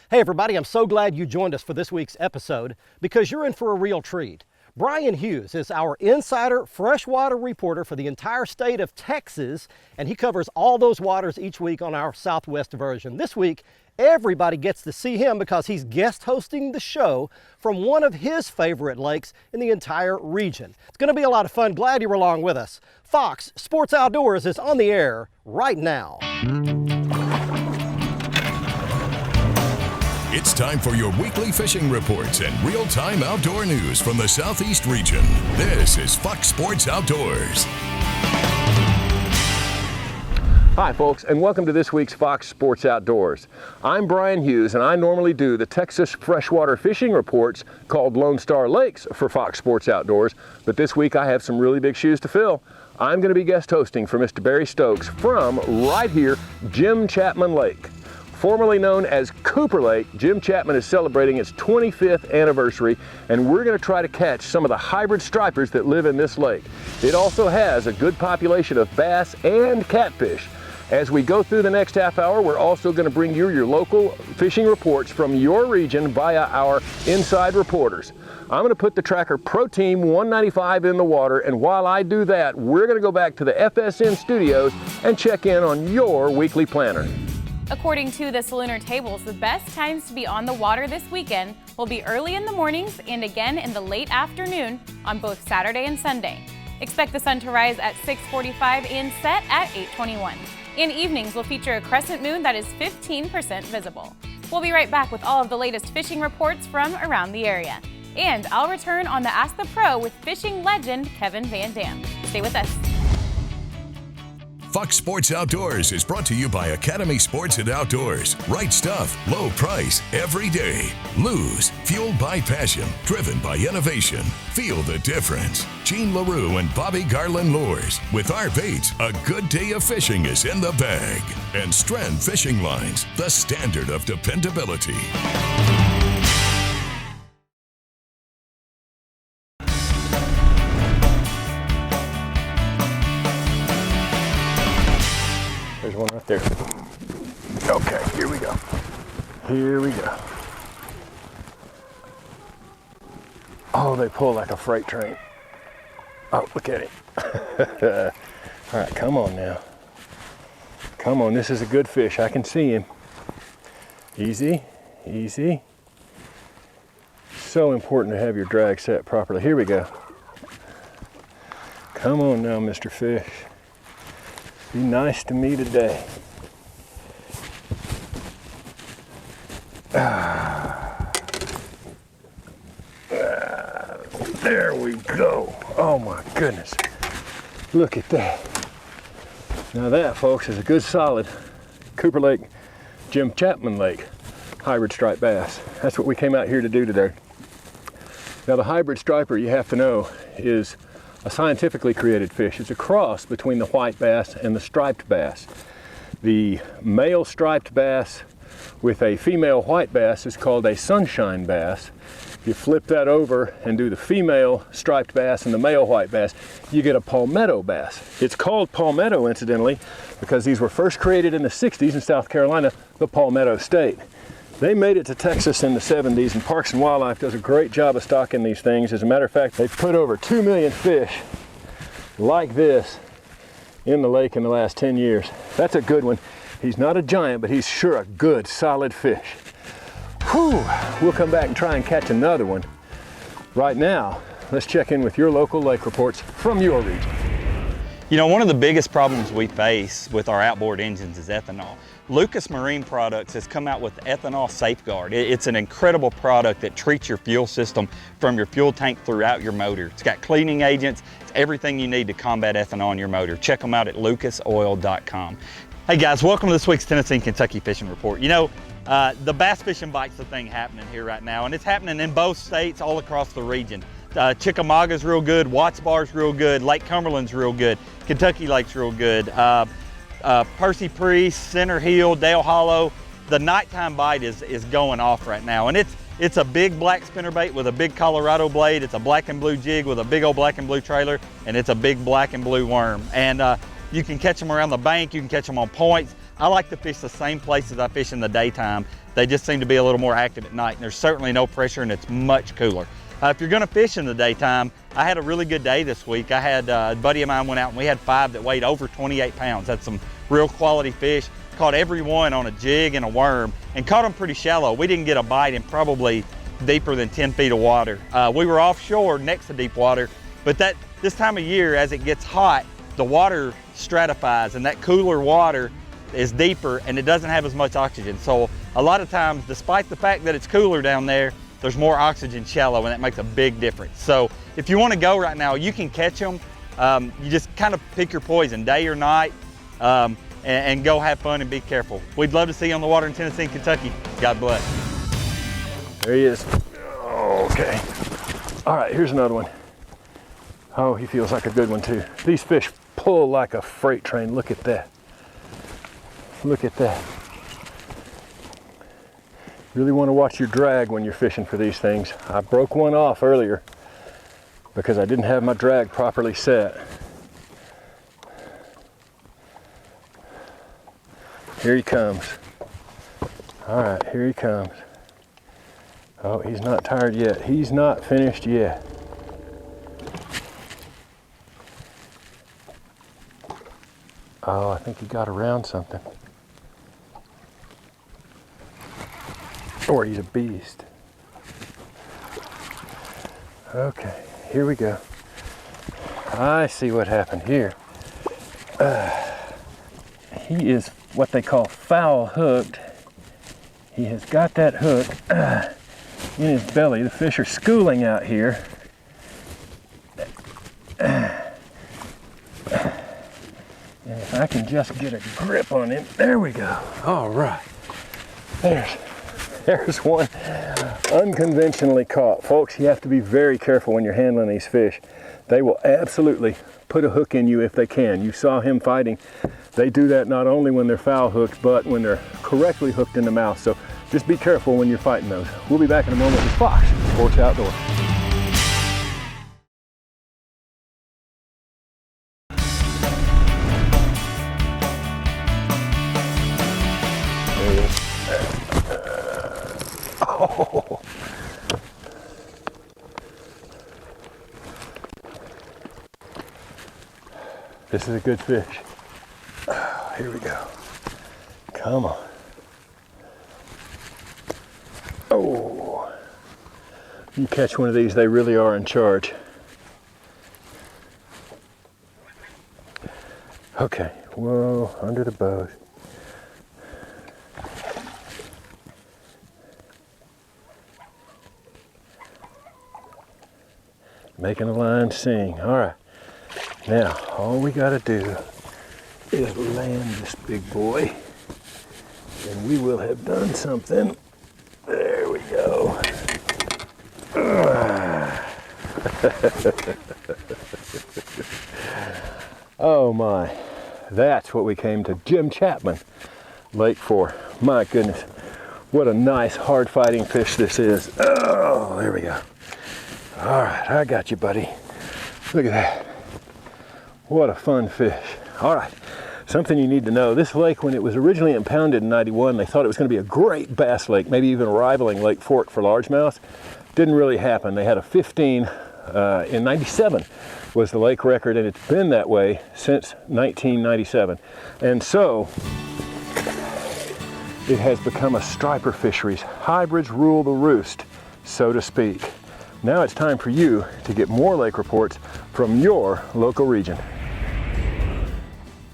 Hey everybody, I'm so glad you joined us for this week's episode because you're in for a real treat. Brian Hughes is our insider freshwater reporter for the entire state of Texas, and he covers all those waters each week on our Southwest version. This week, everybody gets to see him because he's guest hosting the show from one of his favorite lakes in the entire region. It's going to be a lot of fun. Glad you were along with us. Fox Sports Outdoors is on the air right now. It's time for your weekly fishing reports and real-time outdoor news from the Southeast region. This is Fox Sports Outdoors. Hi folks, and welcome to this week's Fox Sports Outdoors. I'm Brian Hughes, and I normally do the Texas freshwater fishing reports called Lone Star Lakes for Fox Sports Outdoors, but this week I have some really big shoes to fill. I'm going to be guest hosting for Mr. Barry Stokes from right here, Jim Chapman Lake. Formerly known as Cooper Lake, Jim Chapman is celebrating its 25th anniversary, and we're going to try to catch some of the hybrid stripers that live in this lake. It also has a good population of bass and catfish. As we go through the next half hour, we're also going to bring you your local fishing reports from your region via our inside reporters. I'm going to put the Tracker Pro Team 195 in the water, and while I do that, we're going to go back to the FSN studios and check in on your weekly planner. According to the Salooner tables, the best times to be on the water this weekend will be early in the mornings and again in the late afternoon on both Saturday and Sunday. Expect the sun to rise at 6:45 and set at 8:21. In evenings will feature a crescent moon that is 15% visible. We'll be right back with all of the latest fishing reports from around the area. And I'll return on the Ask the Pro with fishing legend Kevin Van Dam. Stay with us. Fox Sports Outdoors is brought to you by Academy Sports and Outdoors. Right stuff, low price, every day. Lose, fueled by passion, driven by innovation. Feel the difference. Gene LaRue and Bobby Garland Lures. With our baits, a good day of fishing is in the bag. And Strand Fishing Lines, the standard of dependability. There's one right there. Okay, here we go. Here we go. Oh, they pull like a freight train. Oh, look at him. All right, come on now. Come on, this is a good fish. I can see him. Easy, easy. So important to have your drag set properly. Here we go. Come on now, Mr. Fish. Be nice to me today. There we go. Oh my goodness. Look at that. Now that, folks, is a good solid Cooper Lake, Jim Chapman Lake hybrid striped bass. That's what we came out here to do today. Now the hybrid striper, you have to know, is a scientifically created fish. It's a cross between the white bass and the striped bass. The male striped bass with a female white bass is called a sunshine bass. If you flip that over and do the female striped bass and the male white bass, you get a palmetto bass. It's called palmetto, incidentally, because these were first created in the 60s in South Carolina, the Palmetto State. They made it to Texas in the 70s, and Parks and Wildlife does a great job of stocking these things. As a matter of fact, they've put over 2 million fish like this in the lake in the last 10 years. That's a good one. He's not a giant, but he's sure a good, solid fish. Whew, we'll come back and try and catch another one. Right now, let's check in with your local lake reports from your region. You know, one of the biggest problems we face with our outboard engines is ethanol. Lucas Marine Products has come out with Ethanol Safeguard. It's an incredible product that treats your fuel system from your fuel tank throughout your motor. It's got cleaning agents, it's everything you need to combat ethanol in your motor. Check them out at lucasoil.com. Hey guys, welcome to this week's Tennessee and Kentucky Fishing Report. You know, the bass fishing bite's the thing happening here right now, and it's happening in both states all across the region. Chickamauga's real good, Watts Bar's real good, Lake Cumberland's real good, Kentucky Lake's real good. Percy Priest, Center Hill, Dale Hollow, the nighttime bite is going off right now. And it's a big black spinnerbait with a big Colorado blade. It's a black and blue jig with a big old black and blue trailer, and it's a big black and blue worm. And you can catch them around the bank, you can catch them on points. I like to fish the same places I fish in the daytime. They just seem to be a little more active at night, and there's certainly no pressure and it's much cooler. If you're gonna fish in the daytime, I had a really good day this week. I had a buddy of mine went out and we had 5 that weighed over 28 pounds. That's some real quality fish. Caught every one on a jig and a worm and caught them pretty shallow. We didn't get a bite in probably deeper than 10 feet of water. We were offshore next to deep water, but this time of year, as it gets hot, the water stratifies and that cooler water is deeper and it doesn't have as much oxygen. So a lot of times, despite the fact that it's cooler down there, there's more oxygen shallow and that makes a big difference. So if you want to go right now, you can catch them. You just kind of pick your poison, day or night, and go have fun and be careful. We'd love to see you on the water in Tennessee and Kentucky. God bless. There he is. Okay. All right, here's another one. Oh, he feels like a good one too. These fish pull like a freight train. Look at that. Look at that. Really want to watch your drag when you're fishing for these things. I broke one off earlier because I didn't have my drag properly set. Here he comes. All right, here he comes. Oh, he's not tired yet. He's not finished yet. Oh, I think he got around something. Or he's a beast. Okay, here we go. I see what happened here. He is what they call foul hooked. He has got that hook in his belly. The fish are schooling out here. And if I can just get a grip on him, there we go. All right, there's one unconventionally caught. Folks, you have to be very careful when you're handling these fish. They will absolutely put a hook in you if they can. You saw him fighting. They do that not only when they're foul hooked, but when they're correctly hooked in the mouth. So just be careful when you're fighting those. We'll be back in a moment with Fox Sports Outdoors. There he is. Oh. This is a good fish. Here we go. Come on. Oh. You catch one of these, they really are in charge. Okay. Whoa, under the boat. Making the line sing. All right. Now, all we got to do is land this big boy, and we will have done something. There we go. Oh my, that's what we came to Jim Chapman Lake for. My goodness, what a nice hard fighting fish this is. Oh, there we go. All right, I got you, buddy. Look at that. What a fun fish. All right, something you need to know. This lake, when it was originally impounded in '91, they thought it was going to be a great bass lake, maybe even rivaling Lake Fork for largemouth. Didn't really happen. They had a 15 in '97 was the lake record, and it's been that way since 1997. And so it has become a striper fisheries. Hybrids rule the roost, so to speak. Now it's time for you to get more lake reports from your local region.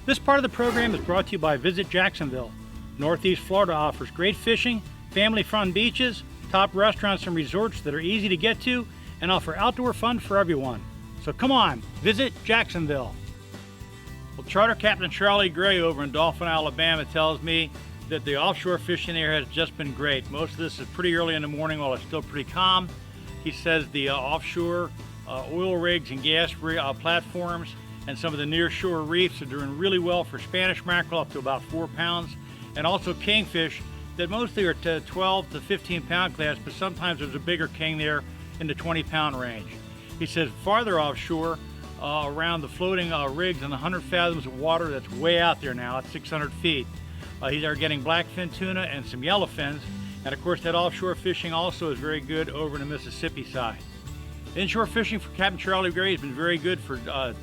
This part of the program is brought to you by Visit Jacksonville. Northeast Florida offers great fishing, family-fun beaches, top restaurants and resorts that are easy to get to, and offer outdoor fun for everyone. So come on, visit Jacksonville. Well, Charter Captain Charlie Gray over in Dolphin, Alabama tells me that the offshore fishing there has just been great. Most of this is pretty early in the morning while it's still pretty calm. He says the offshore oil rigs and gas platforms and some of the near-shore reefs are doing really well for Spanish mackerel up to about 4 pounds, and also kingfish that mostly are to 12 to 15 pound class, but sometimes there's a bigger king there in the 20 pound range. He says farther offshore, around the floating rigs in the 100 fathoms of water, that's way out there now at 600 feet. He's are getting blackfin tuna and some yellowfins. And of course, that offshore fishing also is very good over in the Mississippi side. Inshore fishing for Captain Charlie Gray has been very good for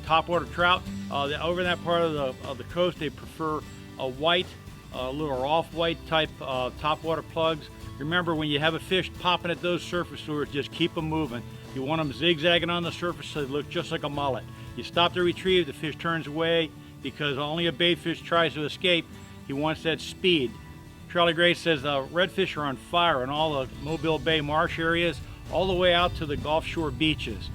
topwater trout. Over in that part of the coast, they prefer a white, little off-white type topwater plugs. Remember, when you have a fish popping at those surface lures, just keep them moving. You want them zigzagging on the surface so they look just like a mullet. You stop to retrieve, the fish turns away because only a bait fish tries to escape. He wants that speed. Charlie Gray says redfish are on fire in all the Mobile Bay marsh areas, all the way out to the offshore beaches.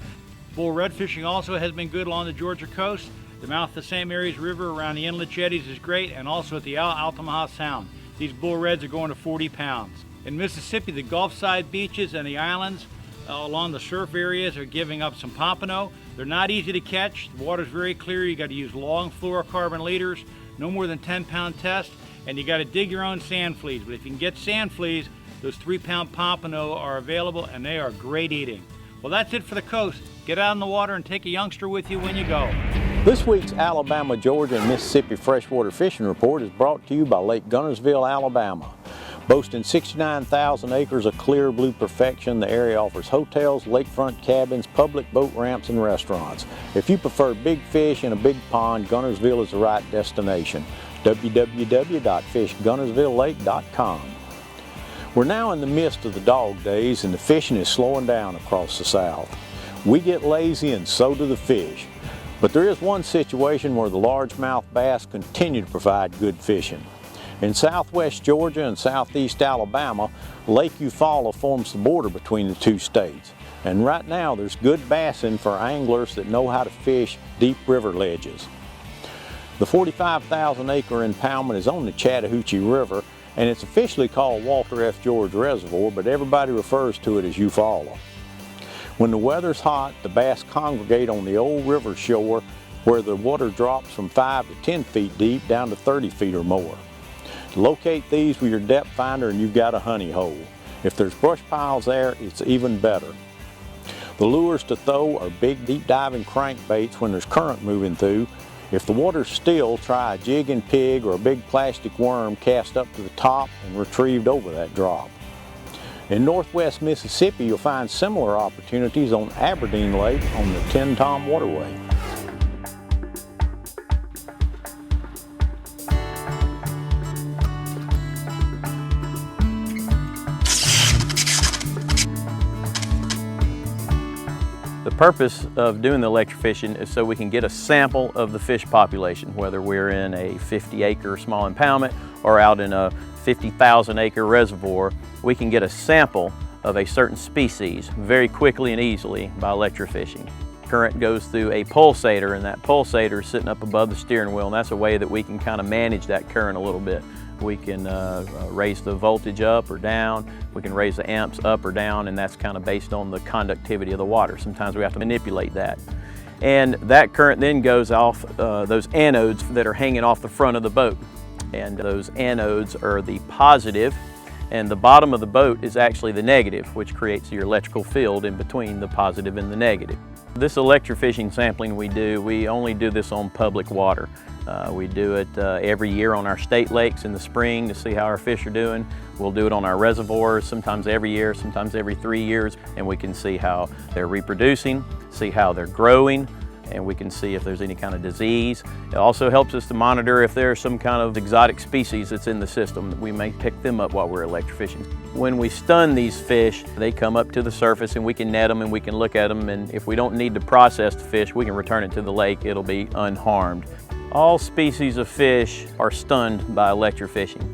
Bull red fishing also has been good along the Georgia coast. The mouth of the St. Mary's River around the inlet jetties is great, and also at the Altamaha Sound. These bull reds are going to 40 pounds. In Mississippi, the Gulf side beaches and the islands along the surf areas are giving up some pompano. They're not easy to catch. The water's very clear. You got to use long fluorocarbon leaders, no more than 10-pound test, and you got to dig your own sand fleas. But if you can get sand fleas, those 3-pound pompano are available, and they are great eating. Well, that's it for the coast. Get out in the water and take a youngster with you when you go. This week's Alabama, Georgia, and Mississippi Freshwater Fishing Report is brought to you by Lake Guntersville, Alabama. Boasting 69,000 acres of clear blue perfection, the area offers hotels, lakefront cabins, public boat ramps, and restaurants. If you prefer big fish in a big pond, Guntersville is the right destination. www.fishguntersvillelake.com. We're now in the midst of the dog days, and the fishing is slowing down across the South. We get lazy, and so do the fish. But there is one situation where the largemouth bass continue to provide good fishing. In southwest Georgia and southeast Alabama, Lake Eufaula forms the border between the two states. And right now there's good bassing for anglers that know how to fish deep river ledges. The 45,000 acre impoundment is on the Chattahoochee River, and it's officially called Walter F. George Reservoir, but everybody refers to it as Eufaula. When the weather's hot, the bass congregate on the old river shore where the water drops from 5 to 10 feet deep down to 30 feet or more. Locate these with your depth finder and you've got a honey hole. If there's brush piles there, it's even better. The lures to throw are big deep diving crankbaits when there's current moving through. If the water's still, try a jig and pig or a big plastic worm cast up to the top and retrieved over that drop. In northwest Mississippi, you'll find similar opportunities on Aberdeen Lake on the Ten Tom Waterway. The purpose of doing the electrofishing is so we can get a sample of the fish population, whether we're in a 50-acre small impoundment or out in a 50,000-acre reservoir. We can get a sample of a certain species very quickly and easily by electrofishing. Current goes through a pulsator, and that pulsator is sitting up above the steering wheel, and that's a way that we can kind of manage that current a little bit. We can raise the voltage up or down, we can raise the amps up or down, and that's kind of based on the conductivity of the water. Sometimes we have to manipulate that. And that current then goes off those anodes that are hanging off the front of the boat. And those anodes are the positive, and the bottom of the boat is actually the negative, which creates your electrical field in between the positive and the negative. This electrofishing sampling we only do this on public water. We do it every year on our state lakes in the spring to see how our fish are doing. We'll do it on our reservoirs, sometimes every year, sometimes every 3 years, and we can see how they're reproducing, see how they're growing, and we can see if there's any kind of disease. It also helps us to monitor if there's some kind of exotic species that's in the system. We may pick them up while we're electrofishing. When we stun these fish, they come up to the surface and we can net them and we can look at them, and if we don't need to process the fish, we can return it to the lake. It'll be unharmed. All species of fish are stunned by electrofishing.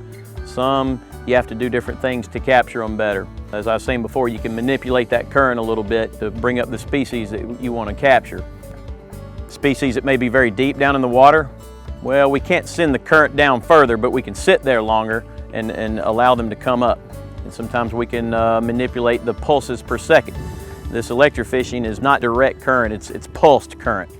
Some, you have to do different things to capture them better. As I was saying before, you can manipulate that current a little bit to bring up the species that you want to capture. Species that may be very deep down in the water, well, we can't send the current down further, but we can sit there longer and allow them to come up. And sometimes we can manipulate the pulses per second. This electrofishing is not direct current, it's pulsed current.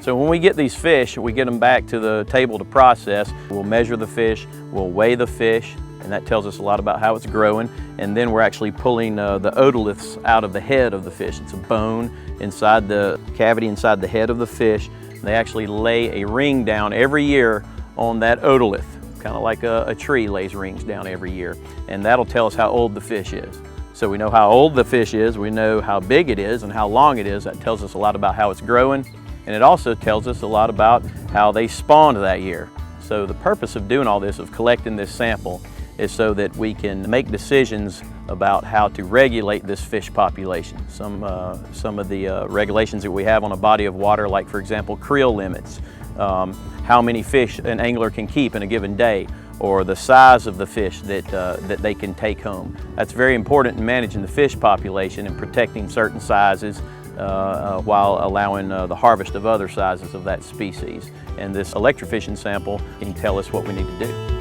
So when we get these fish, we get them back to the table to process. We'll measure the fish, we'll weigh the fish, and that tells us a lot about how it's growing. And then we're actually pulling the otoliths out of the head of the fish. It's a bone inside the cavity inside the head of the fish. They actually lay a ring down every year on that otolith. kind of like a tree lays rings down every year, and that'll tell us how old the fish is. So we know how old the fish is, we know how big it is and how long it is. That tells us a lot about how it's growing, and it also tells us a lot about how they spawned that year. So the purpose of doing all this, of collecting this sample, is so that we can make decisions about how to regulate this fish population. Some of the regulations that we have on a body of water, like for example creel limits, how many fish an angler can keep in a given day, or the size of the fish that they can take home. That's very important in managing the fish population and protecting certain sizes while allowing the harvest of other sizes of that species. And this electrofishing sample can tell us what we need to do.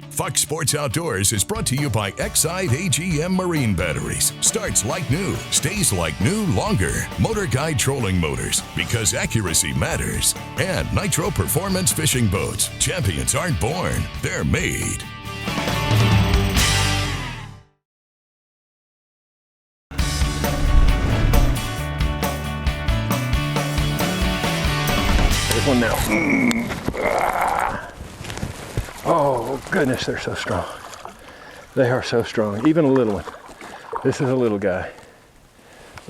Fox Sports Outdoors is brought to you by Exide AGM Marine Batteries. Starts like new, stays like new longer. Motor Guide Trolling Motors, because accuracy matters. And Nitro Performance Fishing Boats. Champions aren't born, they're made. There's one now. Oh goodness, they're so strong. They are so strong, even a little one. This is a little guy.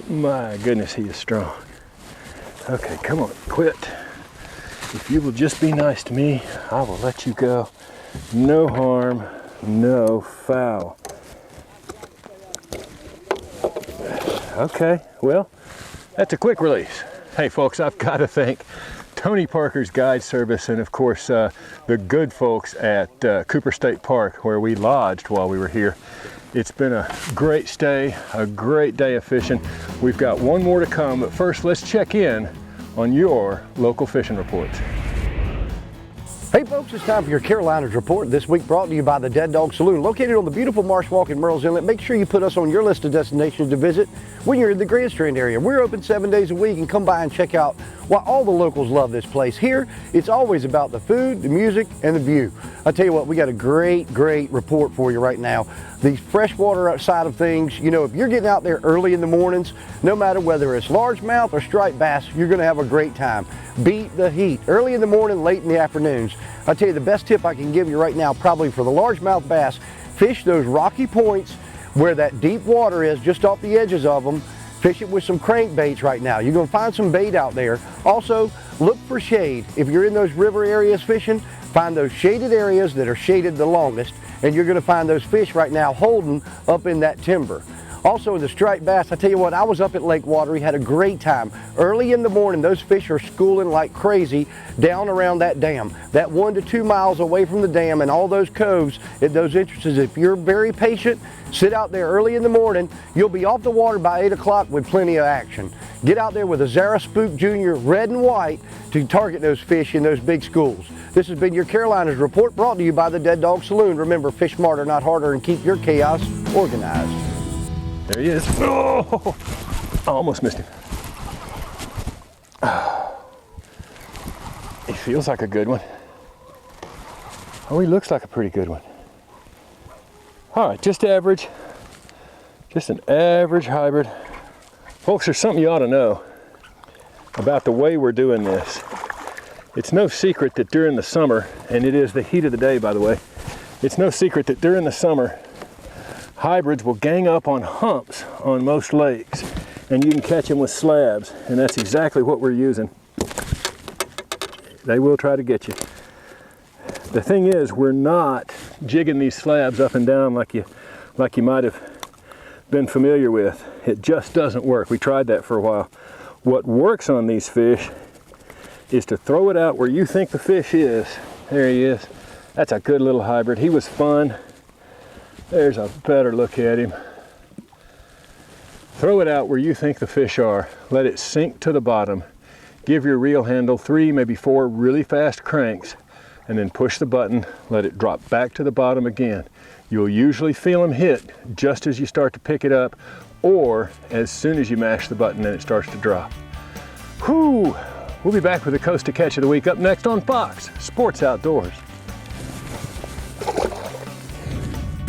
My goodness, he is strong. Okay, come on, quit. If you will just be nice to me, I will let you go. No harm, no foul. Okay, well, that's a quick release. Hey folks, I've got to thank Tony Parker's Guide Service, and of course the good folks at Cooper State Park, where we lodged while we were here. It's been a great stay, a great day of fishing. We've got one more to come, but first let's check in on your local fishing reports. Hey folks, it's time for your Carolinas Report. This week brought to you by the Dead Dog Saloon, located on the beautiful Marsh Walk in Murrells Inlet. Make sure you put us on your list of destinations to visit when you're in the Grand Strand area. We're open 7 days a week, and come by and check out why all the locals love this place. Here, it's always about the food, the music, and the view. I tell you what, we got a great report for you right now. The freshwater side of things, you know, if you're getting out there early in the mornings, no matter whether it's largemouth or striped bass, you're gonna have a great time. Beat the heat. Early in the morning, late in the afternoons. I'll tell you the best tip I can give you right now, probably for the largemouth bass, fish those rocky points where that deep water is, just off the edges of them. Fish it with some crankbaits right now. You're gonna find some bait out there. Also, look for shade. If you're in those river areas fishing, find those shaded areas that are shaded the longest, and you're gonna find those fish right now holding up in that timber. Also in the striped bass, I tell you what, I was up at Lake Watery, had a great time. Early in the morning, those fish are schooling like crazy down around that dam. That 1 to 2 miles away from the dam and all those coves at those entrances. If you're very patient, sit out there early in the morning, you'll be off the water by 8 o'clock with plenty of action. Get out there with a Zara Spook Jr. red and white to target those fish in those big schools. This has been your Carolinas Report, brought to you by the Dead Dog Saloon. Remember, fish smarter, not harder, and keep your chaos organized. There he is. Oh, I almost missed him. He feels like a good one. Oh, he looks like a pretty good one. All right, just average. Just an average hybrid. Folks, there's something you ought to know about the way we're doing this. It's no secret that during the summer, and it is the heat of the day, by the way, it's no secret that during the summer, hybrids will gang up on humps on most lakes, and you can catch them with slabs, and that's exactly what we're using. They will try to get you. The thing is, we're not jigging these slabs up and down like you might have been familiar with. It just doesn't work. We tried that for a while. What works on these fish is to throw it out where you think the fish is. There he is. That's a good little hybrid. He was fun. There's a better look at him. Throw it out where you think the fish are. Let it sink to the bottom. Give your reel handle 3, maybe 4 really fast cranks, and then push the button. Let it drop back to the bottom again. You'll usually feel them hit just as you start to pick it up, or as soon as you mash the button and it starts to drop. Whew! We'll be back with the Coast to Catch of the Week up next on Fox Sports Outdoors.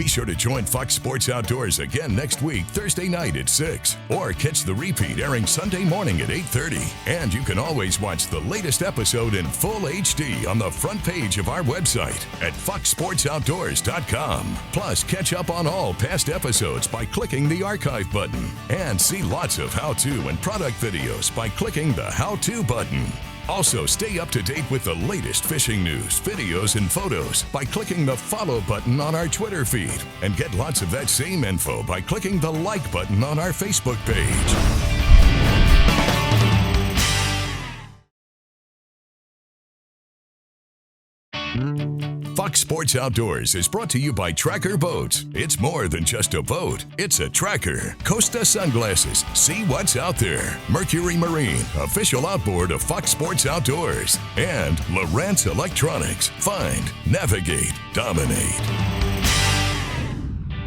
Be sure to join Fox Sports Outdoors again next week, Thursday night at 6, or catch the repeat airing Sunday morning at 8:30. And you can always watch the latest episode in full HD on the front page of our website at foxsportsoutdoors.com. Plus, catch up on all past episodes by clicking the archive button, and see lots of how-to and product videos by clicking the How-To button. Also, stay up to date with the latest fishing news, videos, and photos by clicking the follow button on our Twitter feed, and get lots of that same info by clicking the like button on our Facebook page. Fox Sports Outdoors is brought to you by Tracker Boats. It's more than just a boat, it's a tracker. Costa Sunglasses, see what's out there. Mercury Marine, official outboard of Fox Sports Outdoors. And Lowrance Electronics, find, navigate, dominate.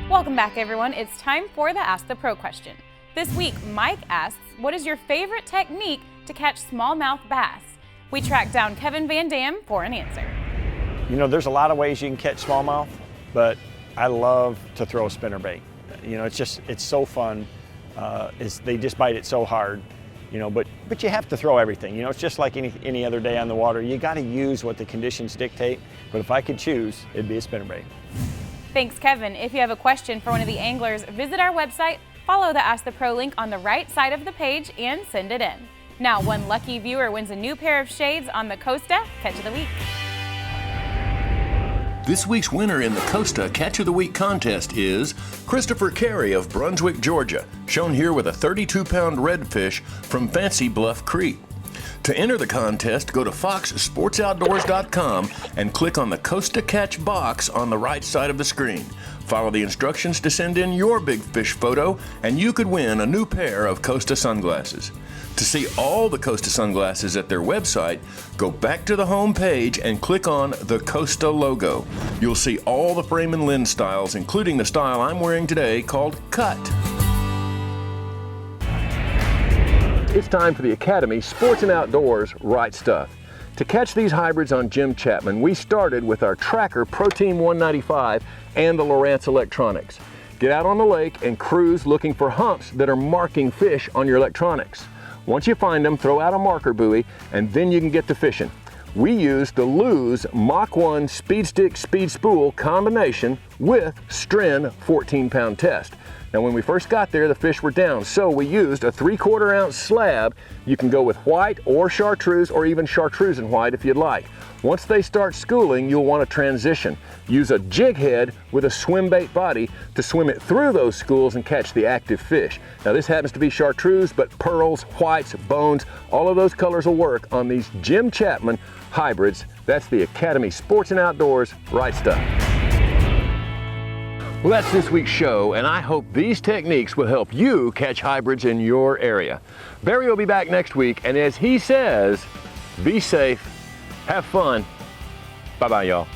Welcome back, everyone. It's time for the Ask the Pro question. This week, Mike asks, what is your favorite technique to catch smallmouth bass? We tracked down Kevin Van Dam for an answer. You know, there's a lot of ways you can catch smallmouth, but I love to throw a spinnerbait. You know, it's so fun. They just bite it so hard, you know, but you have to throw everything. You know, it's just like any other day on the water. You got to use what the conditions dictate, but if I could choose, it'd be a spinnerbait. Thanks, Kevin. If you have a question for one of the anglers, visit our website, follow the Ask the Pro link on the right side of the page, and send it in. Now, one lucky viewer wins a new pair of shades on the Costa Catch of the Week. This week's winner in the Costa Catch of the Week contest is Christopher Carey of Brunswick, Georgia, shown here with a 32-pound redfish from Fancy Bluff Creek. To enter the contest, go to foxsportsoutdoors.com and click on the Costa Catch box on the right side of the screen. Follow the instructions to send in your big fish photo, and you could win a new pair of Costa sunglasses. To see all the Costa sunglasses at their website, go back to the home page and click on the Costa logo. You'll see all the frame and lens styles, including the style I'm wearing today called Cut. It's time for the Academy Sports and Outdoors Right Stuff. To catch these hybrids on Jim Chapman, we started with our Tracker Pro Team 195 and the Lowrance Electronics. Get out on the lake and cruise looking for humps that are marking fish on your electronics. Once you find them, throw out a marker buoy, and then you can get to fishing. We used the Lew's Mach 1 Speed Stick Speed Spool combination with Stren 14-pound test. Now, when we first got there, the fish were down, so we used a 3/4 ounce slab. You can go with white or chartreuse, or even chartreuse and white if you'd like. Once they start schooling, you'll want to transition. Use a jig head with a swim bait body to swim it through those schools and catch the active fish. Now, this happens to be chartreuse, but pearls, whites, bones, all of those colors will work on these Jim Chapman hybrids. That's the Academy Sports and Outdoors Right Stuff. Well, that's this week's show, and I hope these techniques will help you catch hybrids in your area. Barry will be back next week, and as he says, be safe, have fun. Bye-bye, y'all.